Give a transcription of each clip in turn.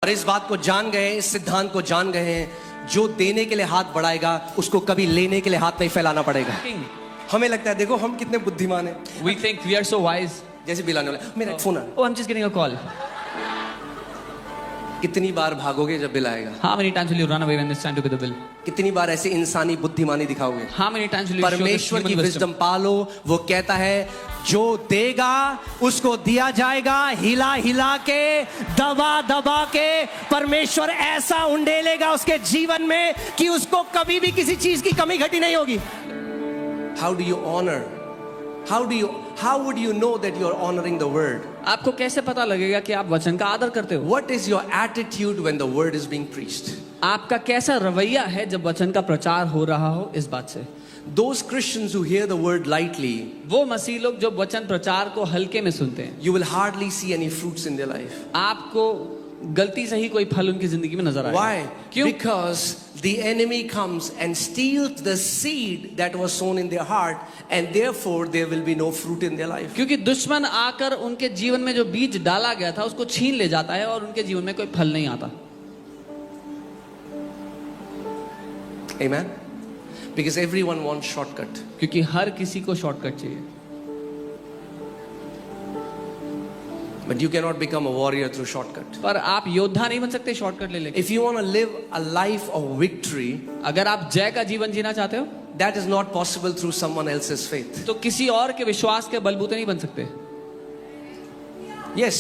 और इस बात को जान गए, इस सिद्धांत को जान गए हैं, जो देने के लिए हाथ बढ़ाएगा उसको कभी लेने के लिए हाथ नहीं फैलाना पड़ेगा। हमें लगता है देखो हम कितने बुद्धिमान हैं। We think we are so wise. जैसे बिलाने वाला, मेरा फोन आ रहा है। Oh, I'm just getting a call. कितनी बार भागोगे जब बिल आएगा? How many times will you run away when it's time to pay the bill? कितनी बार ऐसे इंसानी बुद्धिमानी दिखाओगे? How many times will you show this परमेश्वर की human विजडम wisdom? पालो। वो कहता है जो देगा उसको दिया जाएगा, हिला हिला के, दबा दबा के। परमेश्वर ऐसा उंडेलेगा उसके जीवन में कि उसको कभी भी किसी चीज की कमी घटी नहीं होगी। How do you honor? How would you know that you are honoring the word? आपको कैसे पता लगेगा कि आप वचन का आदर करते हो? What is your attitude when the word is being preached? आपका कैसा रवैया है जब वचन का प्रचार हो रहा हो? इस बात से Those Christians who hear the word lightly, वो मसीह लोग जो वचन प्रचार को हल्के में सुनते हैं, you will hardly see any fruits in their life. आपको गलती से ही कोई फल उनकी जिंदगी में नजर आएगा। Why? क्यों? Because the enemy comes and steals the seed that was sown in their heart, and therefore there will be no fruit in their life. क्योंकि दुश्मन आकर उनके जीवन में जो बीज डाला गया था उसको छीन ले जाता है और उनके जीवन में कोई फल नहीं आता। Amen? Because everyone wants shortcut. क्योंकि हर किसी को शॉर्टकट चाहिए। But you cannot become a warrior through shortcut. पर आप योद्धा नहीं बन सकते शॉर्टकट ले लेके। If you want to live a life of victory, अगर आप जय का जीवन जीना चाहते हो that is not possible through someone else's faith. तो किसी और के विश्वास के बलबूते नहीं बन सकते। Yes,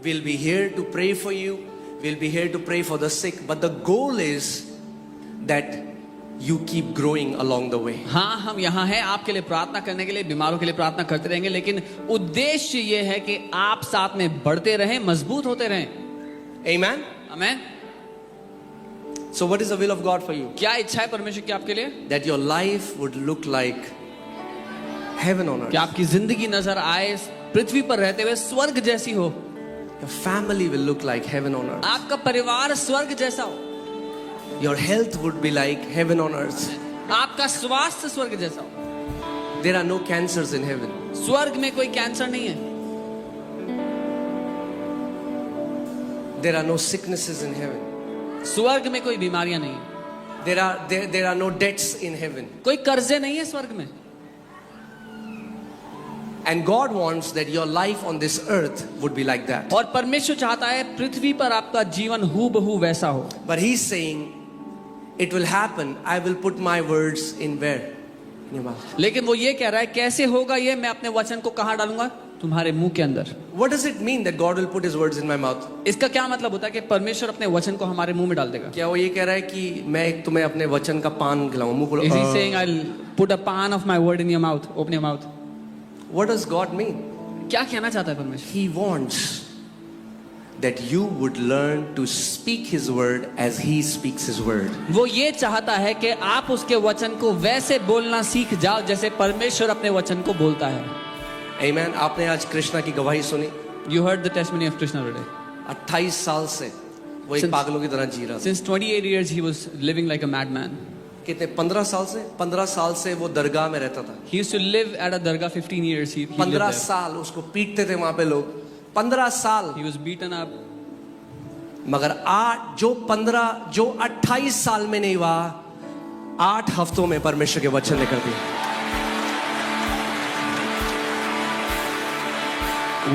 we'll be here to pray for you. We'll be here to pray for the sick. But the goal is that you keep growing along the way. हाँ, हम यहाँ हैं आपके लिए प्रार्थना करने के लिए, बीमारों के लिए प्रार्थना करते रहेंगे, लेकिन उद्देश्य ये है कि आप साथ में बढ़ते रहें, मजबूत होते रहें। Amen? Amen. So what is the will of God for you? क्या इच्छा है परमेश्वर की आपके लिए? That your life would look like heaven on कि earth. आपकी जिंदगी नजर आए पृथ्वी पर रहते हुए स्वर्ग जैसी हो। Your family will look like heaven on earth. आपका परिवार स्वर्ग जैसा हो। Your health would be like heaven on earth. आपका स्वास्थ्य स्वर्ग जैसा हो। There are no cancers in heaven. स्वर्ग में कोई कैंसर नहीं है। There are no sicknesses in heaven. स्वर्ग में कोई बीमारियां नहीं है। There are no debts in heaven. कोई कर्जे नहीं है स्वर्ग में। And God wants that your life on this earth would be like that. और परमेश्वर चाहता है पृथ्वी पर आपका जीवन हूबहू वैसा हो। But He's saying, it will happen. I will put my words in where? In your mouth. लेकिन वो ये कह रहा है कैसे होगा ये? मैं अपने वचन को कहाँ डालूंगा? तुम्हारे मुंह के अंदर। What does it mean that God will put His words in my mouth? इसका क्या मतलब होता है कि परमेश्वर अपने वचन को हमारे मुंह में डाल देगा? क्या वो ये कह रहा है कि मैं तुम्हें अपने वचन का पान खिलाऊं? मुंह खोलो। Is he saying I'll put a pan of my word in your mouth? Open your mouth. What does God mean? क्या कहना चाहता है परमेश्वर? He wants that you would learn to speak His word as He speaks His word. वो ये चाहता है कि आप उसके वचन को वैसे बोलना सीख जाओ जैसे परमेश्वर अपने वचन को बोलता है। Amen. आपने आज कृष्णा की गवाही सुनी। You heard the testimony of Krishna today. 28 साल से वो एक Since- पागलों की तरह जी रहा था। Since 28 years he was living like a madman. कितने 15 साल से 15 साल से वो दरगाह में रहता था। He used to live at a dargah 15 years. He lived 15 there. साल उसको पीटते थे वहां पे लोग। 15 साल। He was beaten up. मगर जो 28 साल में नहीं हुआ, 8 हफ्तों में परमेश्वर के वचन निकल दिए।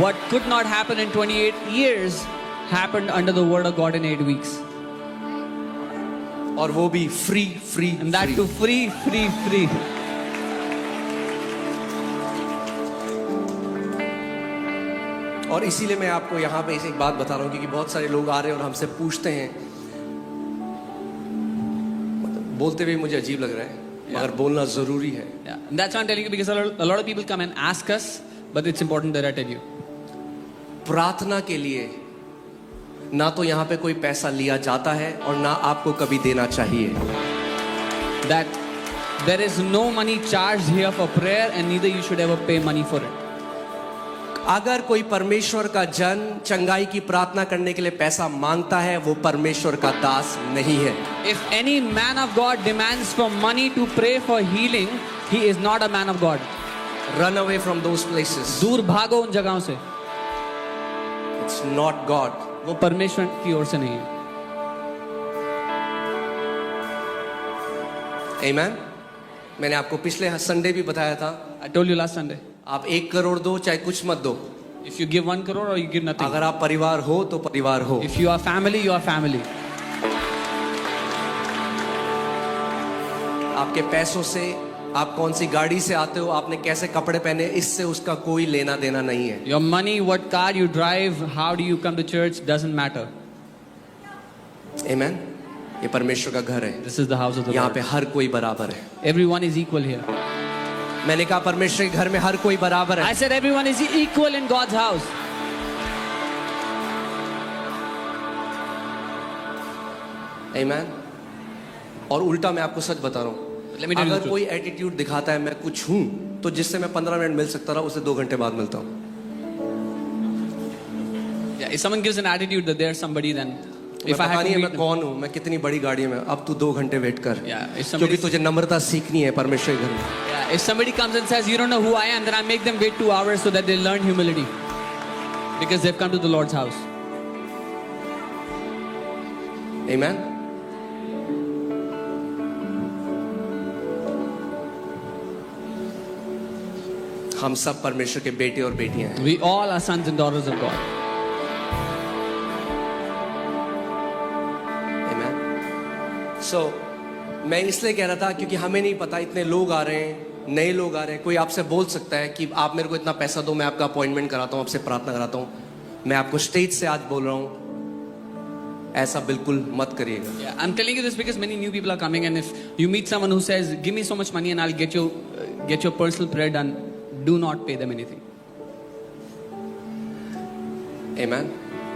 What could not happen in 28 years happened under the word of God in 8 weeks. और वो भी free. And that too free. और इसीलिए मैं आपको यहाँ पे एक बात बता रहा हूँ, क्योंकि बहुत सारे लोग आ रहे हैं और हमसे पूछते हैं, मतलब बोलते हुए मुझे अजीब लग रहा है, मगर बोलना जरूरी है। Yeah. And that's why I'm telling you because a lot of people come and ask us, but it's important that I tell you. प्रार्थना के लिए ना तो यहाँ पे कोई पैसा लिया जाता है और ना आपको कभी देना चाहिए। That there is no money charged here for prayer and neither you should ever pay money for it. अगर कोई परमेश्वर का जन चंगाई की प्रार्थना करने के लिए पैसा मांगता है, वो परमेश्वर का दास नहीं है। If any man of God demands for money to pray for healing, he is not a man of God. Run away from those places. दूर भागो उन जगहों से। It's not God. वो परमेश्वर की ओर से नहीं है। आमीन। मैंने आपको पिछले संडे भी बताया था, I told you last Sunday, आप 1 करोड़ दो चाहे कुछ मत दो, if you give 1 crore or you give nothing, अगर आप परिवार हो तो परिवार हो। if you are family, you are family. आपके पैसों से, आप कौन सी गाड़ी से आते हो, आपने कैसे कपड़े पहने, इससे उसका कोई लेना देना नहीं है। Your money, what car you drive, how do you come to church doesn't matter. आमीन। ये परमेश्वर का घर है, This is the house of the यहाँ Lord. पे हर कोई बराबर है। Everyone is equal here. मैंने कहा परमेश्वर के घर में हर कोई बराबर है। I said everyone is equal in God's house. आमीन। और उल्टा मैं आपको सच बता रहा हूँ, Let me tell you the अगर truth. कोई एटीट्यूड दिखाता है मैं कुछ हूँ, तो जिससे मैं 15 मिनट मिल सकता रहा उसे 2 घंटे बाद मिलता हूँ। Yeah, if someone gives an attitude that there's somebody, then मैं if I पता have नहीं to है meet मैं कौन हूँ, मैं कितनी बड़ी गाड़ी में, अब तू 2 घंटे वेट कर, Yeah, if क्योंकि somebody, तुझे नम्रता सीखनी है परमेश्वर के घर में। yeah, if somebody comes and says you don't know who I am, then I make them wait 2 hours so that they learn humility, because they've come to the Lord's house. आमीन। हम सब परमेश्वर के बेटे और बेटियां हैं। We all are sons and daughters of God. आमीन। सो मैं इसलिए कह रहा था क्योंकि हमें नहीं पता, इतने लोग आ रहे हैं, नए लोग आ रहे हैं। कोई आपसे बोल सकता है कि आप मेरे को इतना पैसा दो, मैं आपका अपॉइंटमेंट कराता हूँ, आपसे प्रार्थना कराता हूँ। मैं आपको स्टेज से आज बोल रहा हूँ, ऐसा बिल्कुल मत करिएगा। Yeah, I'm telling you this because many new people are coming, and if you meet someone who says, "Give me so much money and I'll get your personal prayer done," do not pay them anything. आमीन।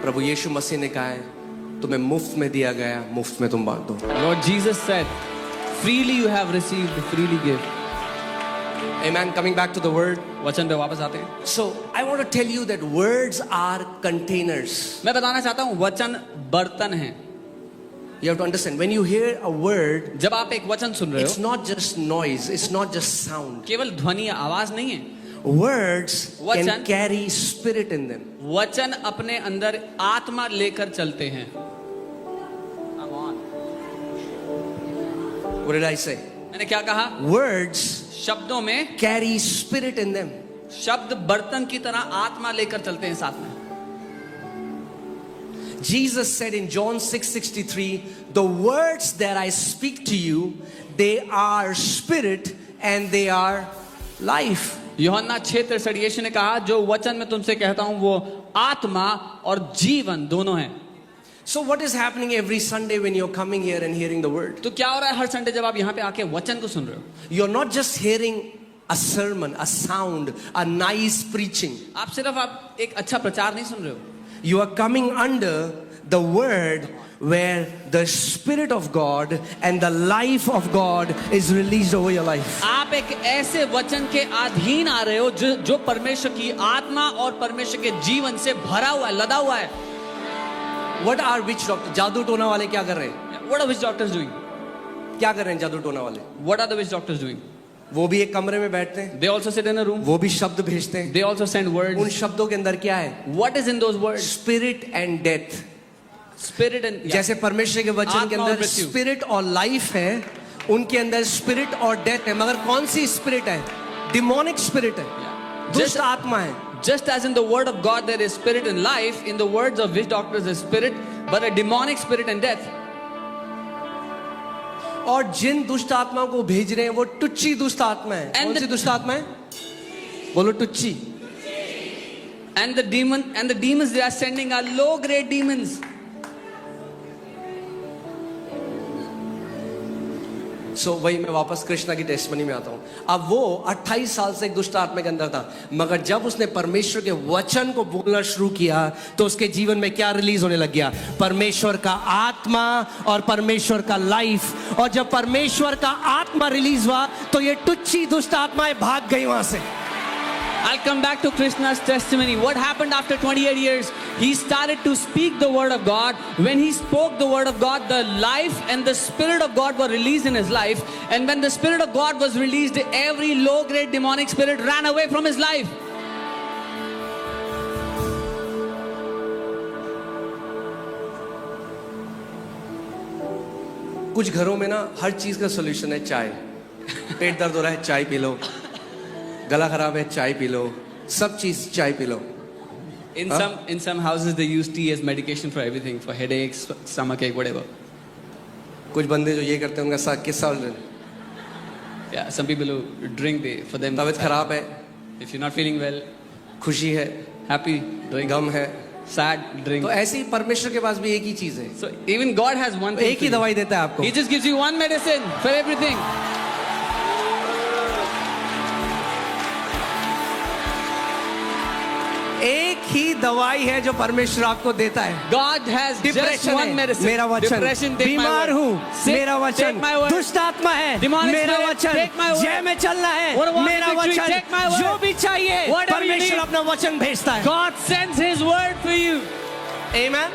प्रभु यीशु मसीह ने कहा है, तुम्हें मुफ्त में दिया गया, मुफ्त में तुम बांट दो। Lord Jesus said, "Freely you have received, freely give." Amen. Coming back to the word. वचन पे वापस आते हैं। So I want to tell you that words are containers. मैं बताना चाहता हूँ वचन बर्तन है। You have to understand, when you hear a word, जब आप एक वचन सुन रहे it's हो, not just noise, it's not just sound. केवल ध्वनि आवाज नहीं है। Words can वचन- carry spirit in them. वचन अपने अंदर आत्मा लेकर चलते हैं। Come on. What did I say? मैंने क्या कहा? Words शब्दों में, carry spirit in them. शब्द बर्तन की तरह आत्मा लेकर चलते हैं साथ में। Jesus said in John 6:63, the words that I speak to you, they are spirit and they are life. यूहन्ना 6:63 यीशु ने कहा, जो वचन मैं तुमसे कहता हूं वो आत्मा और जीवन दोनों हैं। So what is happening every Sunday when you're coming here and hearing the word? तो क्या हो रहा है हर संडे जब आप यहाँ पे आके वचन को सुन रहे हो? You're not just hearing a sermon, a sound, a nice preaching. आप सिर्फ आप एक अच्छा प्रचार नहीं सुन रहे हो, You are coming under the word where the spirit of God and the life of God is released over your life. आप एक ऐसे वचन के अधीन आ रहे हो जो परमेश्वर की आत्मा और परमेश्वर के जीवन से भरा हुआ है, लदा हुआ है। What are witch doctors? जादू टोना वाले क्या कर रहे हैं? What are witch doctors doing? क्या कर रहे हैं जादू टोना वाले? What are the witch doctors doing? वो भी एक कमरे में बैठते हैं, They also sit in a room. वो भी शब्द भेजते हैं। They also send उन words. शब्दों के अंदर क्या है? What is in those words? Spirit and death. Spirit and जैसे परमेश्वर के वचन के आत्मा और अंदर मृत्यु। स्पिरिट और लाइफ है, उनके अंदर स्पिरिट और डेथ है। मगर कौन सी स्पिरिट है? डिमोनिक स्पिरिट है, दुष्ट Just- आत्मा है। Just as in the word of God there is spirit and life, in the words of witch doctors is spirit, but a demonic spirit and death. और जिन दुष्ट आत्माओं को भेज रहे हैं वो टुच्ची दुष्ट आत्मा है। And कौन the- सी दुष्ट आत्मा है? बोलो टुच्ची। And the demons they are sending are low grade demons. सो वही मैं वापस कृष्णा की टेस्टमनी में आता हूं। अब वो 28 साल से एक दुष्ट आत्मा के अंदर था, मगर जब उसने परमेश्वर के वचन को बोलना शुरू किया तो उसके जीवन में क्या रिलीज होने लग गया? परमेश्वर का आत्मा और परमेश्वर का लाइफ। और जब परमेश्वर का आत्मा रिलीज हुआ तो ये टुच्ची दुष्ट आत्माएं भाग गई वहां से। I'll come back to Krishna's testimony. What happened after 28 years? He started to speak the word of God. When he spoke the word of God, the life and the spirit of God were released in his life. And when the spirit of God was released, every low-grade demonic spirit ran away from his life. कुछ घरों में ना हर चीज का solution है चाय। पेट दर्द हो रहा है, चाय पी लो। गला खराब है, चाय पी लो। सब चीज चाय P low. In some houses they use tea as medication for everything, for headaches, stomach ache, whatever. कुछ बंदे जो ये करते हैं उनका किस्सा। Yeah, some people who drink, for them. तबीयत खराब है, If you're not feeling well, खुशी है, happy, drink. गम है, Sad, drink. तो ऐसे ही परमेश्वर के पास भी एक ही चीज है। So even God has one thing. एक ही for you. दवाई देता है आपको। He just gives you one medicine for everything. एक ही दवाई है जो परमेश्वर आपको देता है। God has just depression one है, medicine. मेरा वचन। Depression, take my बीमार word. हूँ, Sick, मेरा वचन। take my word. दुष्ट आत्मा है, Demonic मेरा spirit, वचन। take my word. जय में चलना है, What about मेरा victory? वचन। Take my word. जो भी चाहिए Whatever you परमेश्वर need. अपना वचन भेजता है। God sends His word for you. Amen?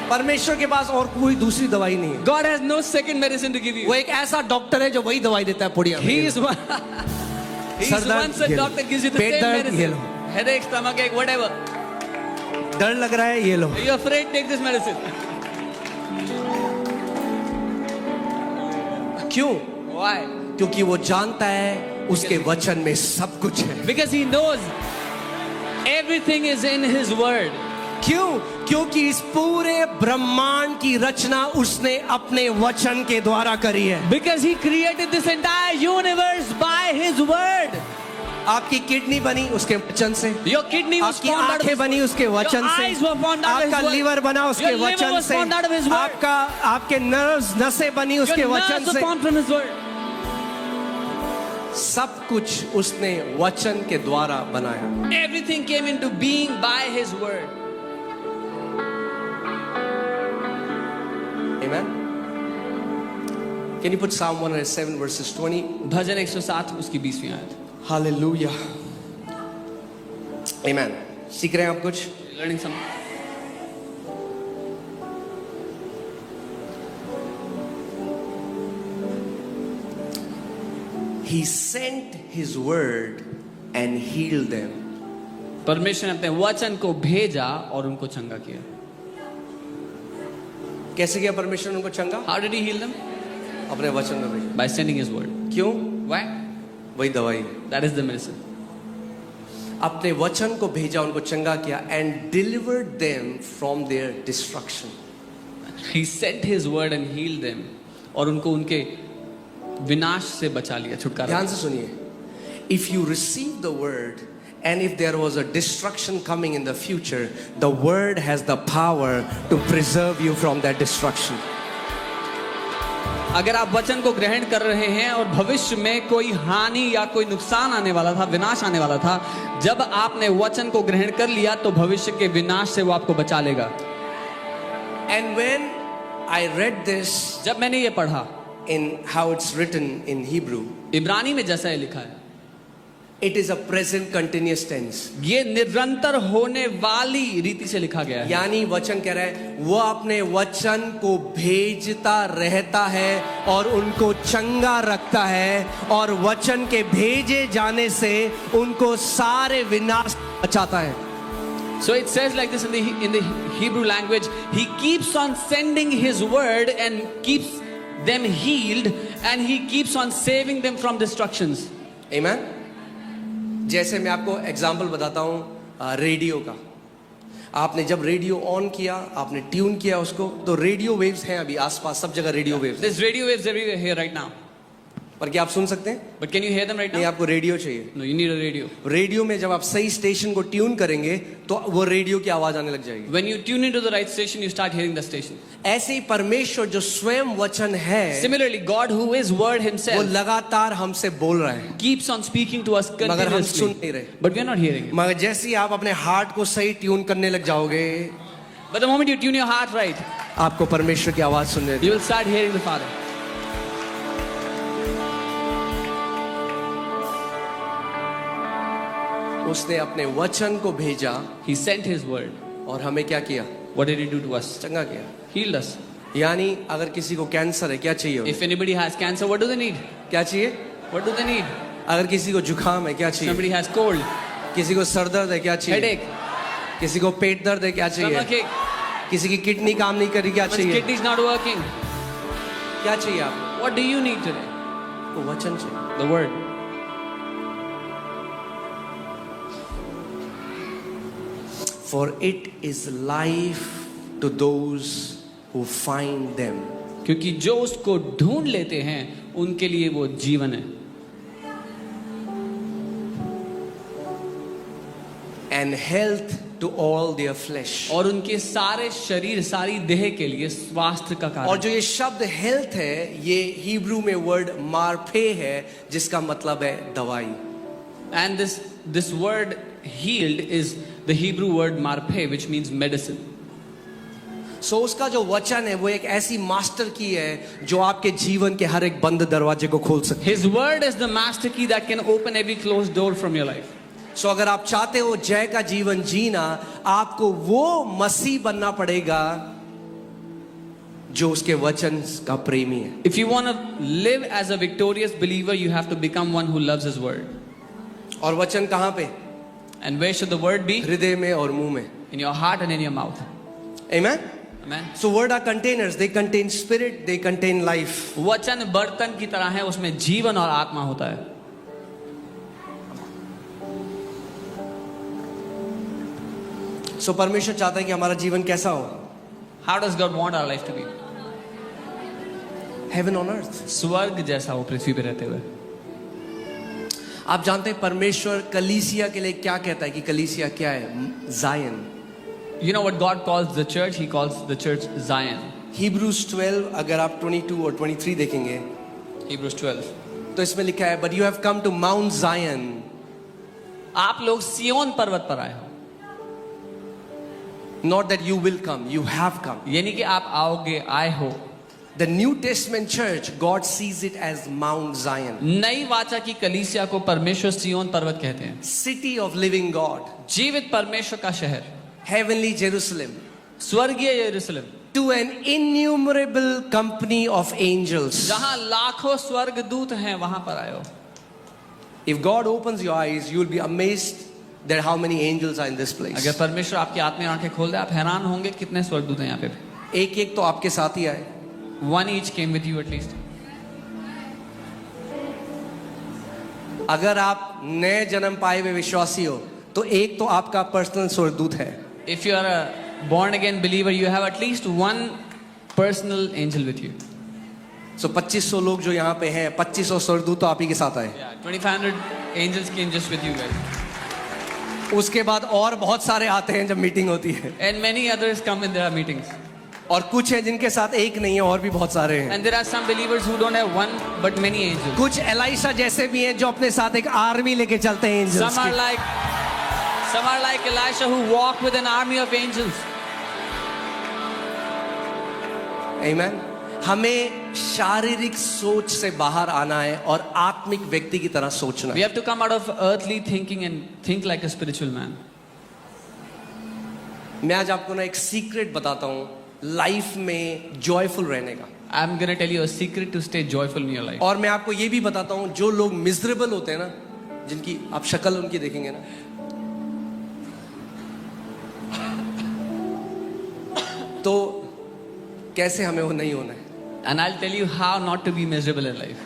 परमेश्वर के पास और कोई दूसरी दवाई नहीं है। God has no second medicine to give you. वो एक ऐसा डॉक्टर है जो वही दवाई देता है पुड़िया में। He is one. He is sir दर्द, one such ये लो। doctor gives you the pet same दर्द, ये medicine. लो। Headache, stomach ache, whatever. डर लग रहा है, ये लो। You're afraid, take this medicine. क्यों? Why? क्योंकि वो जानता है उसके वचन में सब कुछ है। Because he knows everything is in His word. क्यों? क्योंकि इस पूरे ब्रह्मांड की रचना उसने अपने वचन के द्वारा करी है। Because He created this entire universe by His word. आपकी किडनी बनी उसके वचन से, Your kidney was आपकी formed out of आंखें His बनी word. उसके वचन Your से, eyes were formed out of His आपका word. लीवर बना उसके Your liver वचन was से, formed out of His word. आपके नर्व्स नसें बनी उसके Your वचन nerves were से। formed from His word. सब कुछ उसने वचन के द्वारा बनाया। Everything came into being by His word. Amen? Can you put Psalm 107 verses 20? भजन 107 उसकी 20वीं आयत. Hallelujah. Amen. सीख रहे हैं आप कुछ? Learning some. He sent His word and healed them. परमेश्वर ने अपने वचन को भेजा और उनको चंगा किया. कैसे किया परमेश्वर ने उनको चंगा? How did He heal them? अपने वचन में भेजा। By sending His word. क्यों? Why? वही दवाई। That is the medicine. अपने वचन को भेजा, उनको चंगा किया and delivered them from their destruction. He sent His word and healed them. और उनको उनके विनाश से बचा लिया, छुटकारा. ध्यान से सुनिए. If you receive the word and if there was a destruction coming in the future, the word has the power to preserve you from that destruction. अगर आप वचन को ग्रहण कर रहे हैं और भविष्य में कोई हानि या कोई नुकसान आने वाला था, विनाश आने वाला था, जब आपने वचन को ग्रहण कर लिया तो भविष्य के विनाश से वो आपको बचा लेगा. And when I read this जब मैंने ये पढ़ा in how it's written in Hebrew, इब्रानी में जैसा ये लिखा है, it is a present continuous tense. ये निरंतर होने वाली रीति से लिखा गया है. यानी वचन कह रहा है वो अपने वचन को भेजता रहता है और उनको चंगा रखता है और वचन के भेजे जाने से उनको सारे विनाश बचाता है. So it says like this in the Hebrew language, He keeps on sending His word and keeps them healed and He keeps on saving them from destructions. Amen. जैसे मैं आपको एग्जाम्पल बताता हूँ रेडियो का. आपने जब रेडियो ऑन किया, आपने ट्यून किया उसको, तो रेडियो वेव्स हैं अभी आसपास सब जगह radio waves. There's radio waves everywhere here right now. पर क्या आप सुन सकते हैं? But can you hear them right नहीं, now? आपको रेडियो चाहिए. No, you need a radio. Radio में जब आप सही स्टेशन को ट्यून करेंगे तो वो रेडियो की आवाज आने लग जाएगी. When you tune into the right station, you start hearing the station. ऐसे ही परमेश्वर जो स्वयं वचन है, Similarly, God who is word वो Himself लगातार हमसे बोल रहा है, keeps on speaking to us मगर हम सुन continuously. नहीं रहे. But we are not hearing it. मगर जैसे ही आप अपने हार्ट को सही ट्यून करने लग जाओगे, But the moment you tune your heart right, आपको परमेश्वर की आवाज सुनने you will start hearing the Father. उसने अपने वचन को भेजा He sent His word. और हमें क्या किया? What did He do to us? चंगा किया. Healed us. यानी अगर किसी को कैंसर है, क्या चाहिए उन्हें? If anybody has cancer, what do they need? क्या चाहिए? What do they need? अगर किसी को जुकाम है, क्या चाहिए? Somebody has cold, किसी को सर दर्द है, क्या चाहिए? headache, किसी को पेट दर्द है, क्या चाहिए? stomach ache, किसी की किडनी काम नहीं कर रही, क्या one's चाहिए? kidney's not working. क्या चाहिए आपको? What do you need today? वो वचन चाहिए. The word. For it is life to those who find them. क्योंकि जो उसको ढूंढ लेते हैं उनके लिए वो जीवन है. And health to all their flesh. और उनके सारे शरीर, सारी देह के लिए स्वास्थ्य का और कारण. जो ये शब्द हेल्थ है, ये हिब्रू में वर्ड मार्फे है, जिसका मतलब है दवाई. And this word healed is the Hebrew word marpe, which means medicine. सो उसका जो वचन है वो एक ऐसी मास्टर की है जो आपके जीवन के हर एक बंद दरवाजे को खोल सकती है. His word is the master key that can open every closed door from your life. सो अगर आप चाहते हो जय का जीवन जीना, आपको वो मसीह बनना पड़ेगा जो उसके वचन का प्रेमी है. If you want to live as a victorious believer, you have to become one who loves his word. और वचन कहाँ पे? And where should the word be? हृदय में और मुंह में. In your heart and in your mouth. Amen. Amen. So word are containers. They contain spirit. They contain life. वचन बर्तन की तरह है, उसमें जीवन और आत्मा होता है. So परमेश्वर चाहता है कि हमारा जीवन कैसा हो? How does God want our life to be? Heaven on earth. स्वर्ग जैसा हो पृथ्वी पे रहते हुए. आप जानते हैं परमेश्वर कलीसिया के लिए क्या कहता है कि कलीसिया क्या है? Zion. You know what God calls the church? He calls the church Zion. Hebrews 12 अगर आप 22 और 23 देखेंगे Hebrews 12. तो इसमें लिखा है but you have come to Mount Zion. आप लोग सियोन पर्वत पर आए हो. Not that you will come, you have come. यानी कि आप आओगे, आए हो. The New Testament church, God sees it as Mount Zion. नई वाचा की कलीसिया को परमेश्वर सियोन पर्वत कहते हैं. City of living God. जीवित परमेश्वर का शहर. Heavenly Jerusalem. स्वर्गीय यरूशलेम. To an innumerable company of angels. जहां लाखों स्वर्गदूत हैं, वहां पर आए हो. If God opens your eyes, you will be amazed that how many angels are in this place. अगर परमेश्वर आपकी आत्मीय आंखें खोल दे, आप हैरान होंगे कितने स्वर्गदूत हैं यहाँ पे. एक एक तो आपके साथ ही आए. One each came with you at least. अगर आप नए जन्म पाए हुए विश्वासी हो तो एक तो आपका पर्सनल स्वर्गदूत है. If you are a born again believer, you have at least one personal angel with you. So 2500 लोग जो यहाँ पे हैं, 2500 स्वर्गदूत तो आप ही के साथ आए. Yeah, 2500 angels came just with you guys. उसके बाद और बहुत सारे आते हैं जब मीटिंग होती है. And many others come in their meetings. और कुछ हैं जिनके साथ एक नहीं है, और भी बहुत सारे हैं. And there are some believers who don't have one but many angels. कुछ एलाइशा जैसे भी हैं जो अपने साथ एक आर्मी लेके चलते हैं angels Some are like Elisha who walk with an army of angels. Amen. हमें शारीरिक सोच से बाहर आना है और आत्मिक व्यक्ति की तरह सोचना We है. have to come out of earthly thinking and think like a spiritual man. मैं आज आपको ना एक सीक्रेट बताता हूँ लाइफ में जॉयफुल रहने का. I'm going to tell you a secret to stay joyful in your life. और मैं आपको ये भी बताता हूँ जो लोग मिजरेबल होते हैं ना, जिनकी आप शक्ल उनकी देखेंगे ना, तो कैसे हमें वो नहीं होना है. And I'll tell you how not to be miserable in life.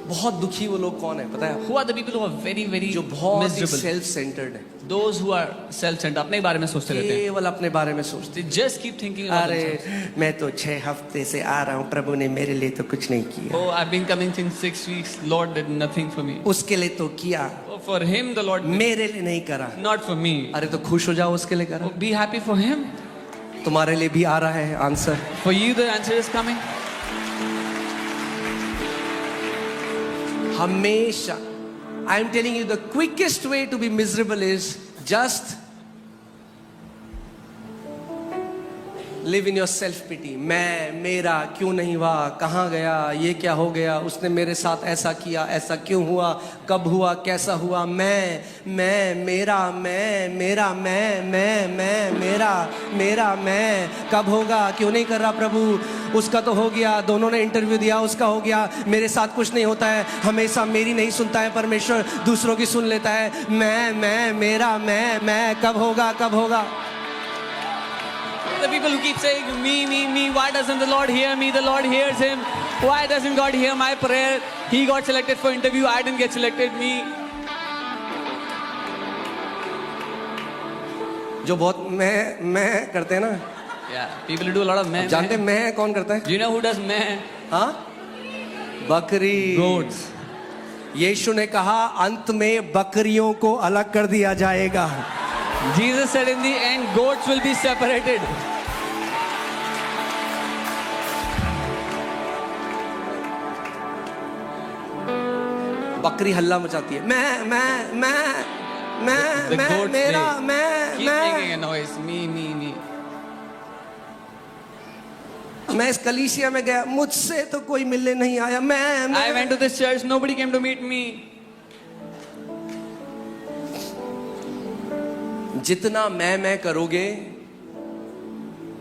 बहुत दुखी वो लोग कौन है पता है? Who are the people who are very, very जो बहुत miserable? सेल्फ सेंटर्ड है. Those who are self-centered, अपने बारे में सोचते रहते हैं. केवल अपने बारे में सोचते. They just keep thinking about अरे themselves. मैं तो 6 हफ्ते से आ रहा हूँ, प्रभु ने मेरे लिए तो कुछ नहीं किया. Oh, I've been coming since 6 weeks. Lord did nothing for me. उसके लिए तो किया, Oh, for him the Lord did. मेरे लिए नहीं करा. Not for me. अरे तो खुश हो जाओ, उसके लिए करा. Oh, be happy for him. तुम्हारे लिए भी आ रहा है answer. For you the answer is coming. हमेशा I am telling you the quickest way to be miserable is just live in your self pity. मैं, मेरा, क्यों नहीं हुआ, कहाँ गया, ये क्या हो गया, उसने मेरे साथ ऐसा किया, ऐसा क्यों हुआ, कब हुआ, कैसा हुआ, मैं, मेरा, मेरा, मेरा, मैं, कब होगा, क्यों नहीं कर रहा प्रभु, उसका तो हो गया, दोनों ने इंटरव्यू दिया, उसका हो गया, मेरे साथ कुछ नहीं होता है, हमेशा मेरी नहीं सुनता है परमेश्वर, दूसरों की सुन लेता है. मैं, मेरा, मैं, कब होगा, कब होगा. the people who keep saying, me, why doesn't the Lord hear me? The Lord hears him. Why doesn't God hear my prayer? He got selected for interview, I didn't get selected, me. जो बहुत मैं करते हैं ना, Yeah, people who do a lot of meh. जानते हैं मैं कौन करता है? Do you know who does meh? हाँ, बकरी, Goats. यीशु ने कहा अंत में बकरियों को अलग कर दिया जाएगा. Jesus said in the end, goats will be separated. बकरी हल्ला मचाती है, मैं The goats, मेरा they keep making a मैं noise. Me. मैं इस कलीसिया में गया, मुझसे तो कोई मिलने नहीं आया. I went to this church, nobody came to meet me. जितना मैं करोगे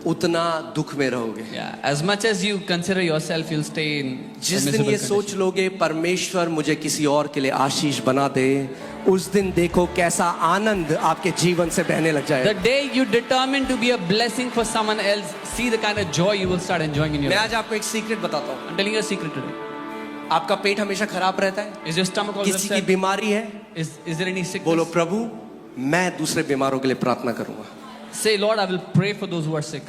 उतना दुख में रहोगे. Yeah, as much as you consider yourself, you'll stay in a जिस दिन miserable ये condition. सोच लोगे परमेश्वर मुझे किसी और के लिए आशीष बना दे, उस दिन देखो कैसा आनंद आपके जीवन से बहने लग The जाएगा. day you determine to be a blessing for someone else, see the kind of joy you will start enjoying in your मैं life. आज आपको एक सीक्रेट बताता हूँ. I'm telling you a secret today. आपका पेट हमेशा खराब रहता है, Is your stomach always किसी की upset? बीमारी है, Is there any sickness? बोलो प्रभु मैं दूसरे बीमारों के लिए प्रार्थना करूंगा. Say, Lord, I will pray for those who are sick.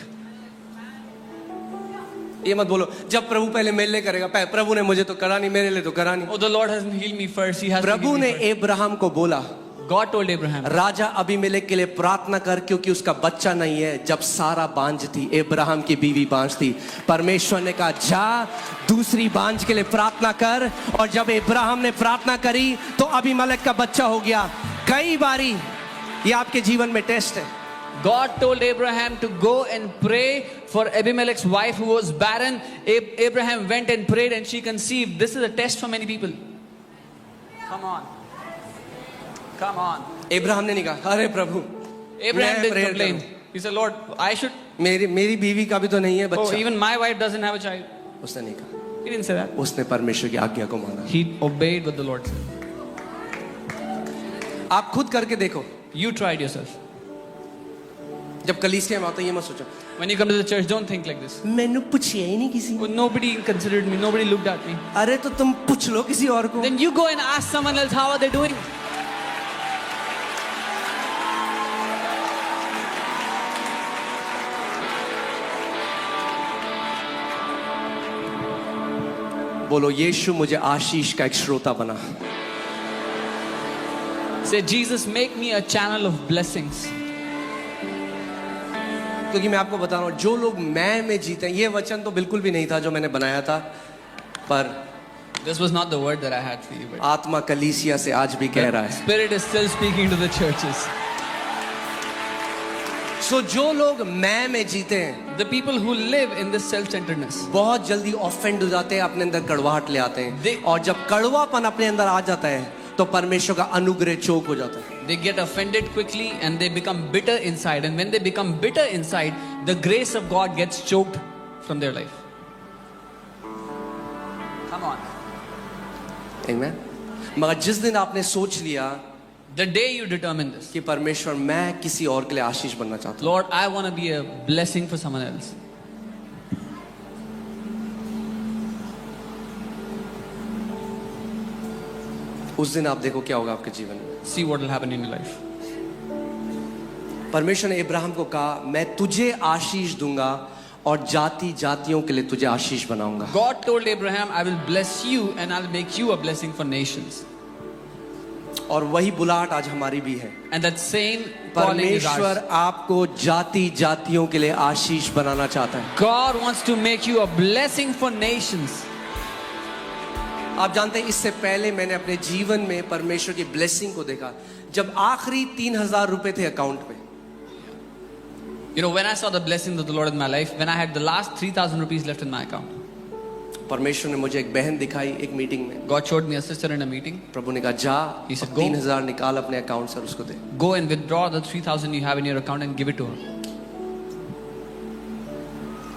ये मत बोलो जब प्रभु पहले मेरे लिए करेगा, प्रभु ने मुझे तो करा नहीं, मेरे लिए तो करा नहीं. Oh, the Lord hasn't healed me first. He has to Prabhu heal ने me first. अब्राहम को बोला God told Abraham, राजा अबीमेलेक के लिए प्रार्थना कर क्योंकि उसका बच्चा नहीं है. जब सारा बांझ थी, अब्राहम की बीवी बांझ थी, परमेश्वर ने कहा जा दूसरी बांझ के लिए प्रार्थना कर. और जब अब्राहम ने प्रार्थना करी तो अबीमेलेक का बच्चा हो गया. कई बारी ये आपके जीवन में टेस्ट है. God told Abraham to go and pray for Abimelech's wife who was barren. Abraham went and prayed and she conceived. This is a test for many people. Come on. Abraham ने नहीं कहा अरे प्रभु Abraham मैं didn't prayer complain. करूं. He said, Lord, I should. मेरी बीवी का भी तो नहीं है Oh, बच्चा. even my wife doesn't have a child. उसने नहीं कहा, He didn't say that. उसने परमेश्वर की आज्ञा को माना. He obeyed what the Lord said. आप खुद करके देखो. You tried yourself. जब कलीसिया में आता ये मत सोचो When you come to the church, don't think like this. मैंने पूछा ही नहीं किसी. Oh, nobody considered me. Nobody looked at me. अरे तो तुम पूछ लो किसी और को. Then you go and ask someone else, how are they doing? बोलो यीशु मुझे आशीष का एक श्रोता बना. Say, Jesus, make me a channel of blessings. क्योंकि मैं आपको बता रहा हूँ जो लोग मैं में जीते हैं, ये वचन तो बिल्कुल भी नहीं था जो मैंने बनाया था, पर This was not the word that I had for you, but आत्मा कलीसिया से आज भी कह रहा है. Spirit is still speaking to the churches. सो जो लोग मैं में जीते हैं The people who live in this self-centeredness, बहुत जल्दी ऑफेंड हो जाते हैं, अपने अंदर कड़वाहट ले आते हैं. They- और जब कड़वापन अपने अंदर आ जाता है तो परमेश्वर का अनुग्रह चोक हो जाता है. they get offended quickly and they become bitter inside. And when they become bitter inside, the grace of God gets choked from their life. Come on. Amen? मगर जिस दिन आपने सोच लिया The day you determine this, कि परमेश्वर मैं किसी और के लिए आशीष बनना चाहता हूँ, Lord, I want to be a blessing for someone else. उस दिन आप देखो क्या होगा आपके जीवन में. See what will happen in your life. परमेश्वर ने अब्राहम को कहा मैं तुझे आशीष दूंगा और जाति जातियों के लिए तुझे आशीष बनाऊंगा. God told Abraham, I will bless you and I'll make you a blessing for nations. और वही बुलाहट आज हमारी भी है. And that same calling is ours. परमेश्वर आपको जाति जातियों के लिए आशीष बनाना चाहता है. God wants to make you a blessing for nations. आप जानते हैं इससे पहले मैंने अपने जीवन में परमेश्वर की ब्लेसिंग को देखा जब आखिरी 3,000 रुपए थे अकाउंट में. You know, when I saw the blessings of the Lord in my life, when I had the last 3,000 rupees left in my account, परमेश्वर ने मुझे एक बहन दिखाई एक मीटिंग में. God showed me a sister in a meeting. प्रभु ने कहा जा He said, 3,000 निकाल अपने अकाउंट से और उसको दे. Go and withdraw the 3,000 you have in your account and give it to her.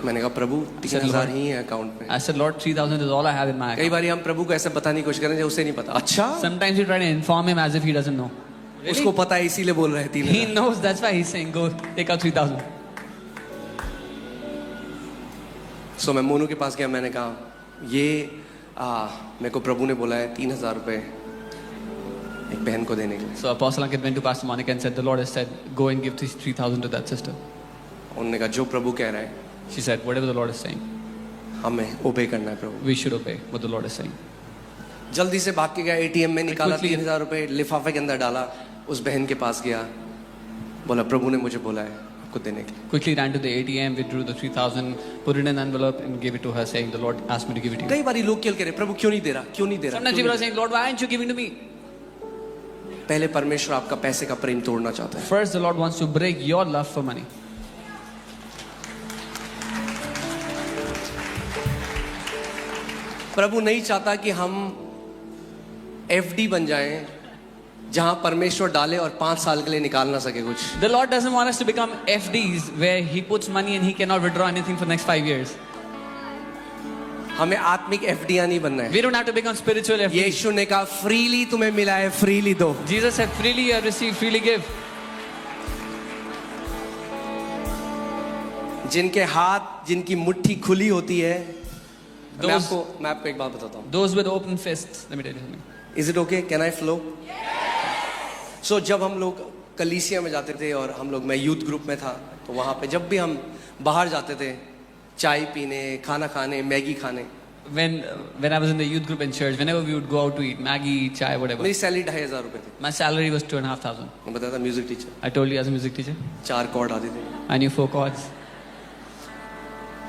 मैंने कहा प्रभु said, 3,000 Lord, ही है अकाउंट में. I said, Lord, 3,000 is all I have in my कई account. बार हम प्रभु को ऐसे बताने की कोशिश करें उसे नहीं पता. अच्छा Sometimes you try to inform him as if he doesn't know. उसको पता है इसीलिए बोल रहे हैं He 3,000. knows, that's why he's saying, go take out 3,000. सो मैं मोनू के पास गया, मैंने कहा ये मेरे को प्रभु ने बोला है 3,000 रुपये एक बहन को देने के लिए। So Apostle Ankit went to Pastor Monica and said, the Lord has said, go and give 3,000 to that sister. उन्होंने कहा जो प्रभु कह रहा है She said, whatever the Lord is saying, हमें ओबे करना है प्रभु। we should obey what the Lord is saying. जल्दी से भाग के गया, ATM में निकाला quickly- 3,000 रुपये, लिफाफे के अंदर डाला, उस बहन के पास गया, बोला प्रभु ने मुझे बोला है आपको देने के लिए। Quickly ran to the ATM, withdrew the 3,000, put it in an envelope and gave it to her, saying, the Lord asked me to give it to you. कई बार लोग क्या कह रहे प्रभु क्यों नहीं दे रहा, क्यों नहीं दे रहा, Sometimes क्यों people are नहीं saying, Lord, why aren't you giving to me? दे रहा? पहले परमेश्वर आपका पैसे का प्रेम तोड़ना चाहता है। First, the Lord wants to break your love for money. प्रभु नहीं चाहता कि हम FD बन जाएं जहां परमेश्वर डाले और 5 साल के लिए निकाल ना सके कुछ। The Lord doesn't want us to become FDs where He puts money and He cannot withdraw anything for the next 5 years. हमें आत्मिक FD नहीं बनना है। We don't have to become spiritual FDs. यीशु ने कहा फ्रीली तुम्हें मिला है, फ्रीली दो। Jesus said, freely you have received, freely give. जिनके हाथ, जिनकी मुट्ठी खुली होती है, मैं Those- आपको एक बात बताता हूँ। Those with open fists, let me tell you something. Is it okay? Can I flow? So जब हम लोग कलीसिया में जाते थे और हम लोग, मैं यूथ ग्रुप में था, तो वहाँ पे जब भी हम बाहर जाते थे चाय पीने, खाना खाने, मैगी खाने, When I was in the youth group in church, whenever we would go out to eat Maggie, chai, whatever, मेरी सैलरी 2,500 रुपए थी। my salary was 2,500. मैं बताया था music teacher, I told you as a music teacher, 4 chord आते थे। I knew 4 chords.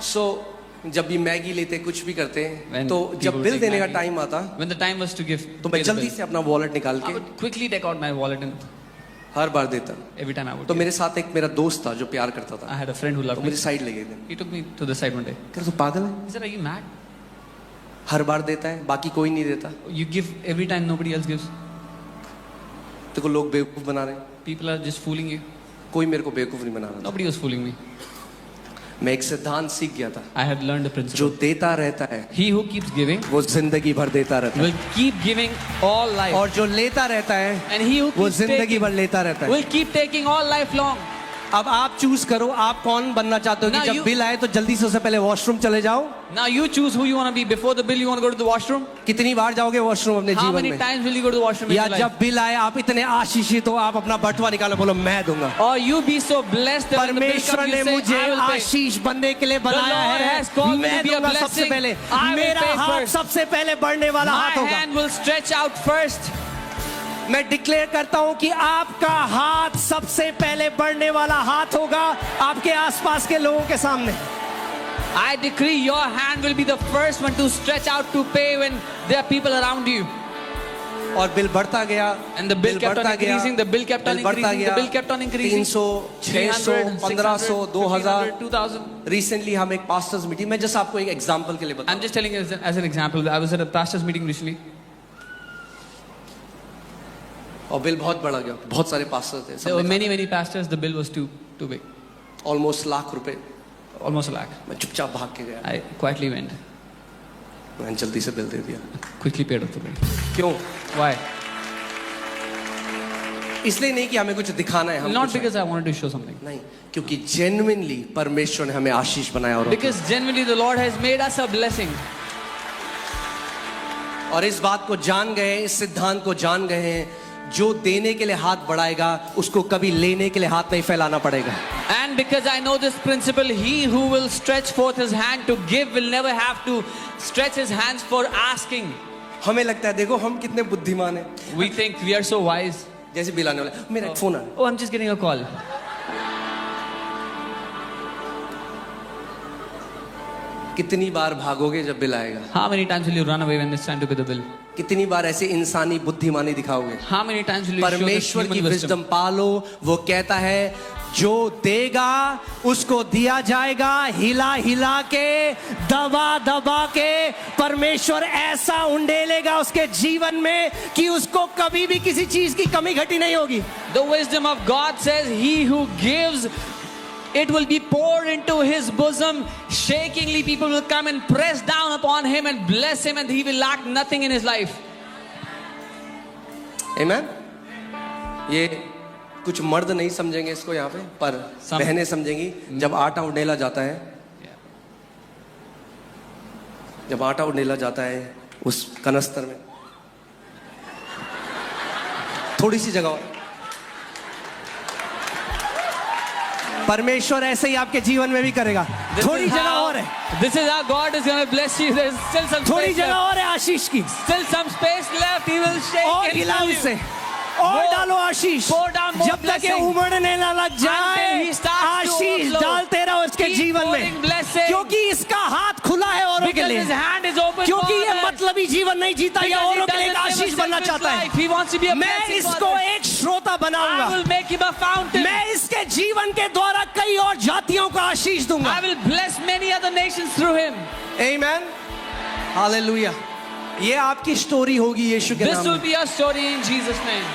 सो जब भी मैगी लेते, कुछ भी करते, When तो people जब would बिल take देने का Maggie, टाइम आता, When the time was to give, तो pay मैं the जल्दी bill, से अपना वॉलेट निकाल I के would quickly take out my wallet and हर बार देता। every time I would तो give. मेरे साथ एक मेरा दोस्त था जो प्यार करता I था, had a friend who तो loved me. मेरी साइड ले गए थे, He took me to the side one day. कह तू पागल है, He said, are you mad? हर बार देता है, बाकी कोई नहीं देता, You give every time, nobody else gives. तेरे को लोग बेवकूफ बना रहे हैं। People are just fooling you. कोई मेरे को बेवकूफ नहीं बना रहा था। Nobody was fooling me. मैं एक सिद्धांत सीख गया था, I had learned a जो principle. देता रहता है He who keeps giving वो जिंदगी भर देता रहता है, will keep giving all life. और जो लेता रहता है And he who वो keeps जिंदगी taking भर लेता रहता है। will keep taking all life long. अब आप चूज करो, आप कौन बनना चाहते हो कि Now जब you- बिल आए तो जल्दी से उससे पहले वॉशरूम चले जाओ। Now you choose who you want to be. Before the bill, you want to go to the washroom? कितनी बार जाओगे वॉशरूम अपने How जीवन many में? times will you go to the washroom in या your life? जब bill आए आप इतने आशीषित हो, आप अपना बटवा निकालो, बोलो मैं दूंगा। Or you be so blessed that when the bill परमेश्वर comes, ने you say, मुझे I will pay. आशीष बनने के लिए बनाया Lord है, has called me मैं to be a दूंगा सबसे blessing. पहले। I will मेरा pay हाथ first. सबसे पहले बढ़ने वाला My हाथ होगा। hand will stretch out first. मैं डिक्लेयर करता हूं कि आपका हाथ सबसे पहले बढ़ने वाला हाथ होगा आपके आसपास के लोगों के सामने। I decree your hand will be the first one to stretch out to pay when there are people around you. और बिल बढ़ता गया, And the bill kept on बढ़ता गया, increasing, the bill kept on bill बढ़ता increasing, the गया, bill kept on increasing. 300, 600, 300, 1500, 2000। 2000. Recently हम एक pastors meeting में, जस्ट आपको एक एग्जांपल के लिए बता, I'm just telling you as an example. I was at a pastor's meeting recently. और बिल बहुत बढ़ा गया, बहुत सारे पास्टर्स थे, There were many pastors. The bill was too big, almost lakh रुपए। almost a lakh. मैं चुपचाप भाग के गया, I quietly went, मैंने जल्दी से बिल दे दिया। quickly paid off the bill. क्यों? Why? इसलिए नहीं कि हमें कुछ दिखाना है, हम Not कुछ because I wanted to show something. नहीं, क्योंकि जेन्युइनली परमेश्वर ने हमें आशीष बनाया और Because genuinely the Lord has made us a blessing. और इस बात को जान गए, इस सिद्धांत को जान गए हैं, जो देने के लिए हाथ बढ़ाएगा उसको कभी लेने के लिए हाथ नहीं फैलाना पड़ेगा। And because I know this principle, he who will stretch forth his hand to give will never have to stretch his hands for asking. हमें लगता है देखो हम कितने बुद्धिमान हैं, We think we are so wise. जैसे बिल आने वाला है, मेरा एक फोन आ, Oh, I'm just getting a call. कितनी बार भागोगे जब बिल आएगा? How many times will you run away when it's time to pay the bill? कितनी बार ऐसे इंसानी बुद्धिमानी दिखाओगे? How many times will you show this परमेश्वर की human wisdom? विजडम पालो। वो कहता है जो देगा उसको दिया जाएगा, हिला हिला के, दबा दबा के परमेश्वर ऐसा उंडेलेगा उसके जीवन में कि उसको कभी भी किसी चीज की कमी घटी नहीं होगी। The wisdom of God says, he who gives, it will be poured into his bosom. Shakingly, people will come and press down upon him and bless him, and he will lack nothing in his life. आमेन। ये कुछ मर्द नहीं समझेंगे इसको यहाँ पे, पर बहनें समझेंगी। जब आटा उंडेला जाता है जब आटा उंडेला जाता है उस कनस्तर में, थोड़ी सी जगह और, परमेश्वर ऐसे ही आपके जीवन में भी करेगा। थोड़ी जगह और है, This is how God is going to bless you. There's still some थोड़ी space जगह left. और है आशीष की, Still some space left. He will shake और and हिला fill you. उसे, और More- डालो आशीष, pour down more जब तक ये blessing. उमड़ने ना लग जाए। Until he starts to Ashish overflow. डालते रहो इसके Keep जीवन pouring में, blessing. क्योंकि इसका हाथ खुला है औरों के Because लिए, his hand is open क्योंकि for ये others. मतलबी जीवन नहीं जीता, ये Because he औरों के लिए एक doesn't live a आशीष बनना selfish चाहता है। life. He wants to be a मैं blessing for इसको others. एक श्रोता I बनाऊंगा, will make him a fountain. मैं इसके जीवन के द्वारा कई और जातियों को आशीष दूंगा। I will bless many other nations through him. आमीन, हालेलुया। ये आपकी स्टोरी होगी यीशु के This नाम will में, be your story in Jesus' name.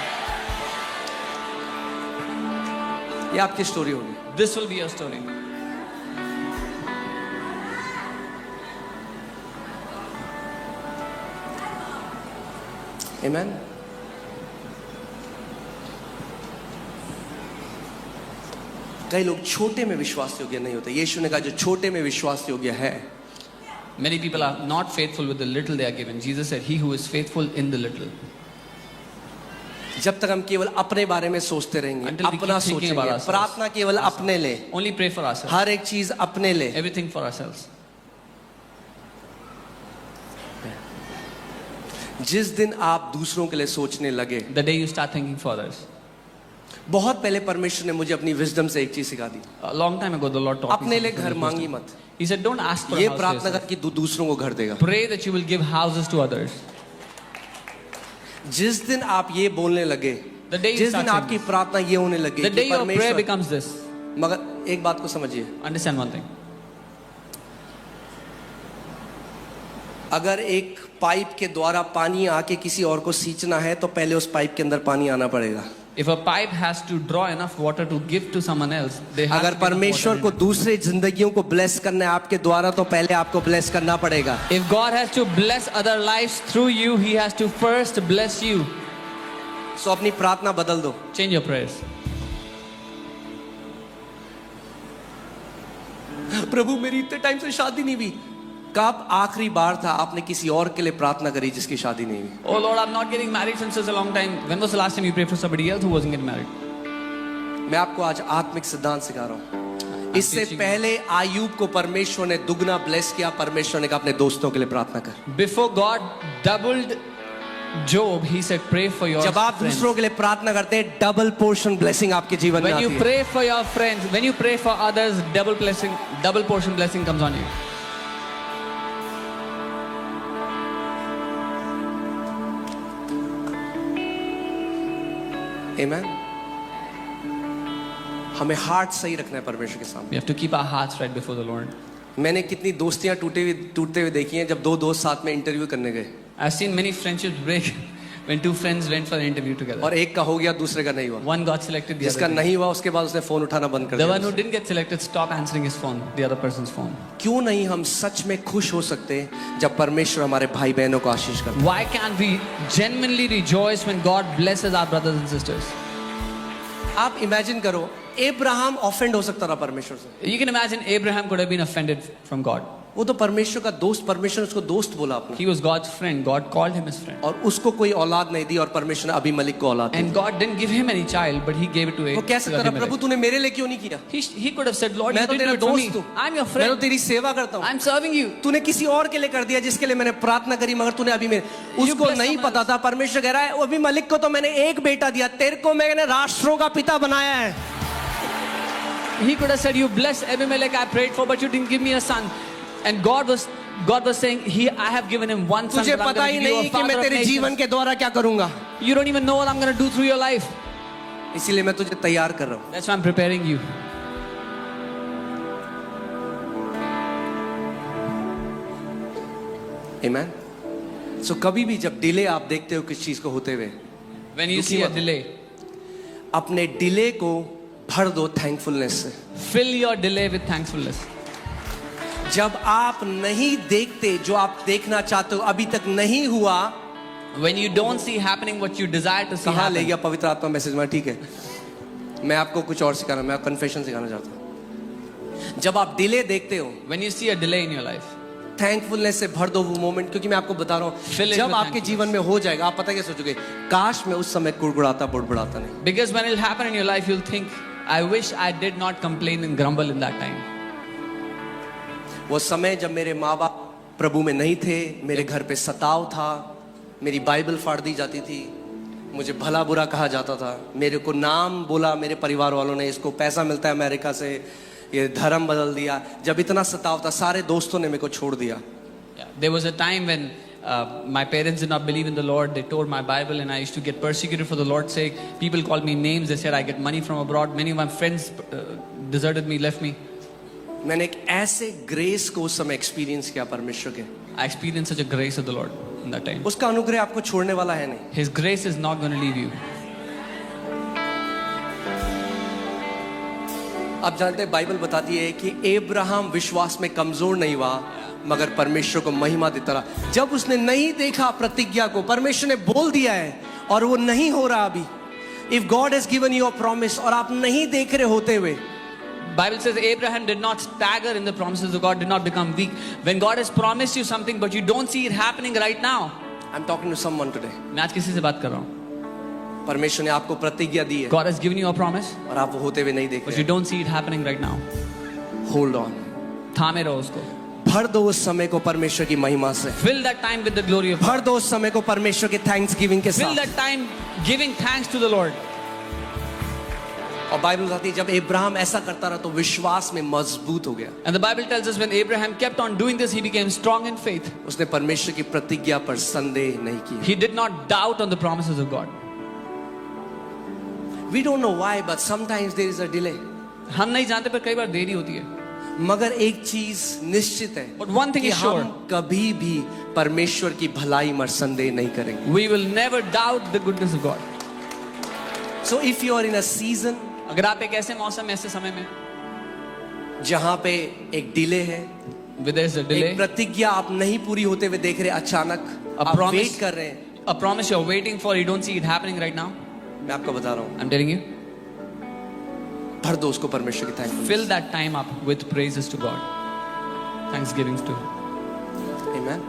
ये आपकी स्टोरी होगी। This will be your story. आमीन। कई लोग छोटे में विश्वास योग्य नहीं होते। यीशु ने कहा जो छोटे में विश्वास योग्य है, Many people are not faithful with the little they are given. Jesus said, he who is faithful in the little. जब तक हम केवल अपने बारे में सोचते रहेंगे, Until we अपना keep thinking about सोचेंगे, ourselves. प्रार्थना केवल अपने ले, Only pray for ourselves. हर एक चीज अपने ले, Everything for ourselves. जिस दिन आप दूसरों के लिए सोचने लगे, The day you start thinking for others. बहुत पहले परमेश्वर ने मुझे अपनी विजडम से एक चीज सिखा दी, A long time ago, the Lord taught me अपने लिए something घर from मांगी wisdom. मत, He said, don't ask for ये a house for प्रार्थना yourself. कर कि तू दूसरों को घर देगा। Pray that you will give houses to others. जिस दिन आप ये बोलने लगे, The day you जिस start दिन saying आपकी this. प्रार्थना ये होने लगे The कि day your prayer परमेश्वर, becomes this. मगर एक बात को समझिए, Understand one thing. अगर एक पाइप के द्वारा पानी आके किसी और को सींचना है तो पहले उस पाइप के अंदर पानी आना पड़ेगा। If a pipe has to draw enough water to give to someone else, they have अगर to give enough परमेश्वर water को in it. दूसरे जिंदगियों को ब्लेस करना है आपके द्वारा तो पहले आपको ब्लेस करना पड़ेगा। If God has to bless other lives through you, He has to first bless you. सो अपनी प्रार्थना बदल दो। Change your prayers. प्रभु मेरी इतने टाइम से शादी नहीं हुई, कब आखिरी बार था आपने किसी और के लिए प्रार्थना करी जिसकी शादी नहीं हुई? Oh Lord, I'm not getting married since such a long time. When was the last time you prayed for somebody else who wasn't getting married? मैं आपको आज आत्मिक सिद्धांत सिखा रहा हूँ। इससे teaching you. पहले आयूब को परमेश्वर ने दुगना ब्लेस किया, परमेश्वर ने कहा अपने दोस्तों के लिए प्रार्थना कर। Before God doubled Job, He said, pray for your जब आप friends. दूसरों के लिए प्रार्थना करते हैं, डबल पोर्शन ब्लेसिंग आपके जीवन में When आती you है। pray for your friends, when you pray for others, double portion blessing comes on you. आमीन। हमें हार्ट सही रखना है परमेश्वर के सामने। We have to keep our hearts right before the Lord. मैंने कितनी दोस्तियां टूटते हुए देखी हैं जब दो दोस्त साथ में इंटरव्यू करने गए I've seen many friendships break when two friends went for an interview together. और एक का हो गया दूसरे का नहीं हुआ। One got selected, the जिसका other didn't. नहीं हुआ उसके बाद उसने फोन उठाना बंद कर The one who दिया। didn't get selected stopped answering his phone, the other person's phone. क्यों नहीं हम सच में खुश हो सकते जब परमेश्वर हमारे भाई बहनों को आशीष करता है? Why can't we genuinely rejoice when God blesses our brothers and sisters? आप इमेजिन करो, अब्राहम ऑफेंड हो सकता था परमेश्वर से। You can imagine Abraham could have been offended from God. वो तो परमेश्वर का दोस्त, परमेश्वर ने उसको दोस्त बोला आपने, He was God's friend. God called him his friend. और उसको कोई औलाद नहीं दी और परमेश्वर ने अबीमेलेक को औलाद दी। And God didn't give him any child, but He gave it to वो कह सकता था Abimelech. प्रभु तूने मेरे लिए क्यों नहीं किया? He could have said, Lord, मैं you तो did तेरा it for me. दोस्त हूँ, I'm your मैं तो friend. तेरी सेवा करता हूँ, I'm serving you. तूने किसी और के लिए कर दिया जिसके लिए मैंने प्रार्थना करी, मगर तूने अभी मेरे उसको bless नहीं someone पता था। परमेश्वर कह रहा है अबीमेलेक को तो मैंने एक बेटा दिया, तेरे को मैंने राष्ट्रों का पिता बनाया है। He could have said, you bless Abimelech I prayed for, but you didn't give me a son. And God was saying, I have given him one son, तुझे but I'm पता going he to give you नहीं a कि मैं father of तेरे जीवन nations. के द्वारा क्या करूंगा, You don't even know what I'm going to do through your life. इसीलिए मैं तुझे तैयार कर रहा हूँ। That's why I'm preparing you. आमीन। सो कभी भी जब डिले आप देखते हो किस चीज को होते हुए, When you दुखी see a मत। delay, अपने डिले को भर दो थैंकफुलनेस से। fill your delay with thankfulness. जब आप नहीं देखते जो आप देखना चाहते हो, अभी तक नहीं हुआ, When you don't see happening what you desire to see कहाँ ले happen. गया पवित्र आत्मा मैसेज में? ठीक है, मैं आपको कुछ और सिखाना, मैं कन्फेशन सिखाना चाहता हूँ। जब आप डिले देखते हो, When you see a delay in your life, thankfulness से भर दो वो मोमेंट, क्योंकि मैं आपको बता रहा Fill हूँ it जब with आपके जीवन में हो जाएगा, आप पता क्या सोचोगे, काश मैं उस समय कुड़कुड़ाता बुड़बुड़ाता नहीं। Because when it'll happen in your life, you'll think, I wish I did not complain and grumble in that time. वो समय जब मेरे माँ बाप प्रभु में नहीं थे, मेरे घर पे सताव था, मेरी बाइबल फाड़ दी जाती थी, मुझे भला बुरा कहा जाता था, मेरे को नाम बोला मेरे परिवार वालों ने, इसको पैसा मिलता है अमेरिका से, ये धर्म बदल दिया। जब इतना सताव था, सारे दोस्तों ने मेरे को छोड़ दिया। Yeah. There was a time when my parents did not believe in the Lord. They tore my Bible and I used to get persecuted for the Lord's sake. People called me names. They said I get money from abroad. Many of my friends deserted me, left me. मैंने एक ऐसे grace को उस समय experience किया परमेश्वर के, I experienced such a grace of the Lord in that time. उसका अनुग्रह आपको छोड़ने वाला है नहीं। His grace is not going to leave you. आप जानते हैं बाइबल बताती है कि अब्राहम विश्वास में कमजोर नहीं हुआ, मगर परमेश्वर को महिमा देता रहा। जब उसने नहीं देखा प्रतिज्ञा को, परमेश्वर ने बोल दिया है और वो नहीं हो रहा अभी। If God has given you a promise और आप नहीं देख रहे होते हुए, Bible says Abraham did not stagger in the promises of God, did not become weak. When God has promised you something but you don't see it happening right now. I'm talking to someone today. मैं आज किसी से बात कर रहा हूँ। परमेश्वर ने आपको प्रतिज्ञा दी है God has given you a promise और आप वो होते हुए नहीं देख but you रहे। don't see it happening right now. Hold on, थामे रहो उसको। भर दो उस समय को परमेश्वर की महिमा से, Fill that time with the glory of God. भर दो उस समय को परमेश्वर के थैंक्स गिविंग के Fill साथ। that time giving thanks to the Lord. और बाइबल बताती है जब अब्राहम ऐसा करता रहा तो विश्वास में मजबूत हो गया। And the Bible tells us when Abraham kept on doing this, he became strong in faith. उसने परमेश्वर की प्रतिज्ञा पर संदेह नहीं किया। He did not doubt on the promises of God. We don't know why, but sometimes there is a delay. हम नहीं जानते पर कई बार देरी होती है। मगर एक चीज निश्चित है But one thing कि is sure. हम कभी भी परमेश्वर की भलाई में संदेह नहीं करेंगे। We will never doubt the goodness of God. So if you are in a season अगर आप एक ऐसे मौसम ऐसे समय में जहां पे एक डिले है, where there is a एक delay, प्रतिज्ञा आप नहीं पूरी होते हुए देख रहे, अचानक A आप promise. वेट कर रहे हैं, a promise you're waiting for, you don't see it happening right now. मैं आपको बता रहा हूं, I'm telling you, भर दो उसको परमेश्वर की thanks. fill that time up with praises to God, thanksgivings to Him. आमीन।